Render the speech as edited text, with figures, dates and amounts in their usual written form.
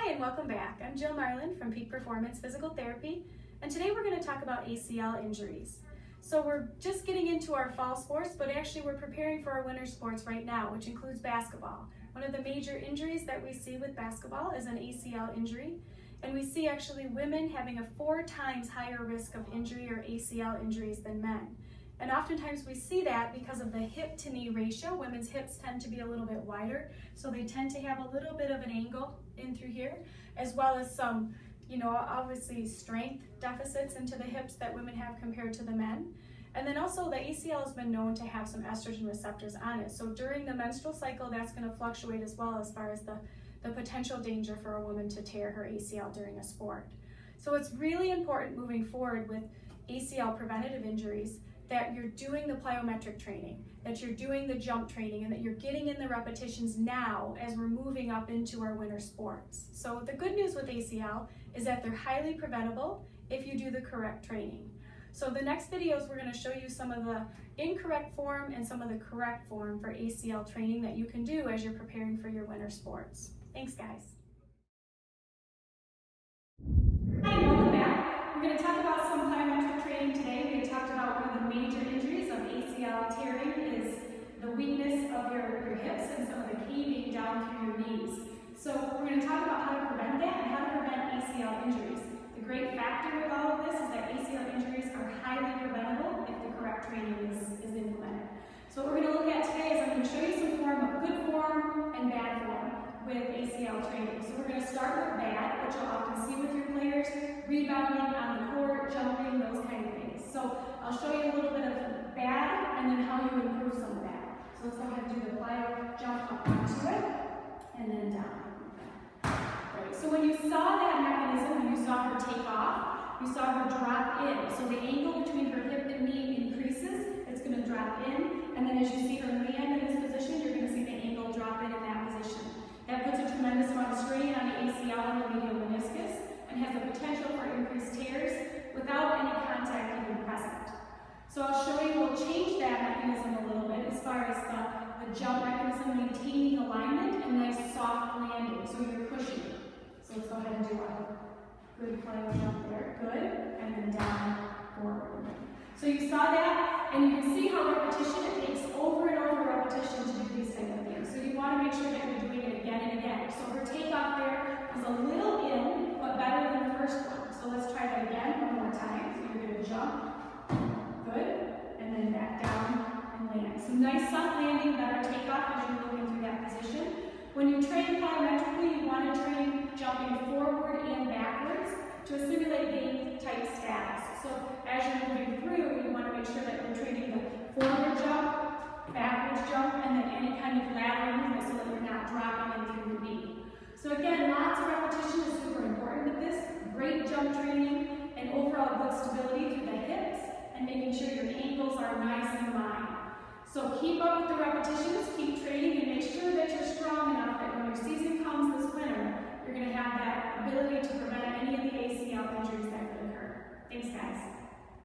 Hi and welcome back. I'm Jill Marlin from Peak Performance Physical Therapy, and today we're going to talk about ACL injuries. So we're just getting into our fall sports, but actually we're preparing for our winter sports right now, which includes basketball. One of the major injuries that we see with basketball is an ACL injury, and we see actually women having a 4 times higher risk of injury or ACL injuries than men. And oftentimes we see that because of the hip to knee ratio. Women's hips tend to be a little bit wider, so they tend to have a little bit of an angle in through here, as well as some, obviously strength deficits into the hips that women have compared to the men. And then also the ACL has been known to have some estrogen receptors on it. So during the menstrual cycle, that's going to fluctuate as well as far as the potential danger for a woman to tear her ACL during a sport. So it's really important moving forward with ACL preventative injuries that you're doing the plyometric training, that you're doing the jump training, and that you're getting in the repetitions now as we're moving up into our winter sports. So the good news with ACL is that they're highly preventable if you do the correct training. So the next videos, we're going to show you some of the incorrect form and some of the correct form for ACL training that you can do as you're preparing for your winter sports. Thanks, guys. Hi, and welcome back. We're going to talk about some plyometric training today. We talked about one of the major injuries of ACL tearing is the weakness of your hips and some of the caving down through your knees. So we're going to talk about how to prevent that and how to prevent ACL injuries. The great factor with all of this is that ACL injuries are highly preventable if the correct training is implemented. So what we're going to look at today is I'm going to show you some form of good form and bad form with ACL training. So we're going to start with bad, which you'll often see with your players, rebounding on the court, jumping, those kind of things. So I'll show you a little bit of bad and then how you improve some of that. So let's go ahead and do the plyo jump up onto it and then down. Great. So when you saw that mechanism, when you saw her take off, you saw her drop in. So the angle between her hip and knee increases. It's going to drop in, and then as you see her land in this position, you're going to see the angle drop in that position. That puts a tremendous amount of strain on the ACL and the medial meniscus and has the potential for increased tears without any contact even present. So I'll show you, we'll change that mechanism a little bit as far as the jump mechanism, maintaining alignment and nice soft landing, so you're cushioning. So let's go ahead and do a good plyo jump there, good, and then down, forward. So you saw that, and you can see how repetition, it takes over and over repetition to do these kind of things. So you want to make sure that you're doing it again and again. So her takeoff there was a little in, but better than the first one. So let's try that again one more time. So you're going to jump, good, and then back down and land. So nice soft landing, better takeoff as you're moving through that position. When you train plyometrically, you want to train jumping forward and backwards to simulate game type status. So as you're moving through, you want to make sure that you're training the forward jump, backwards jump, and then any kind of lateral movement so that you're not dropping in through the knee. So again, lots of repetition is super important with this. Great jump training and overall good stability through the hips and making sure your ankles are nice and aligned. So keep up with the repetitions, keep training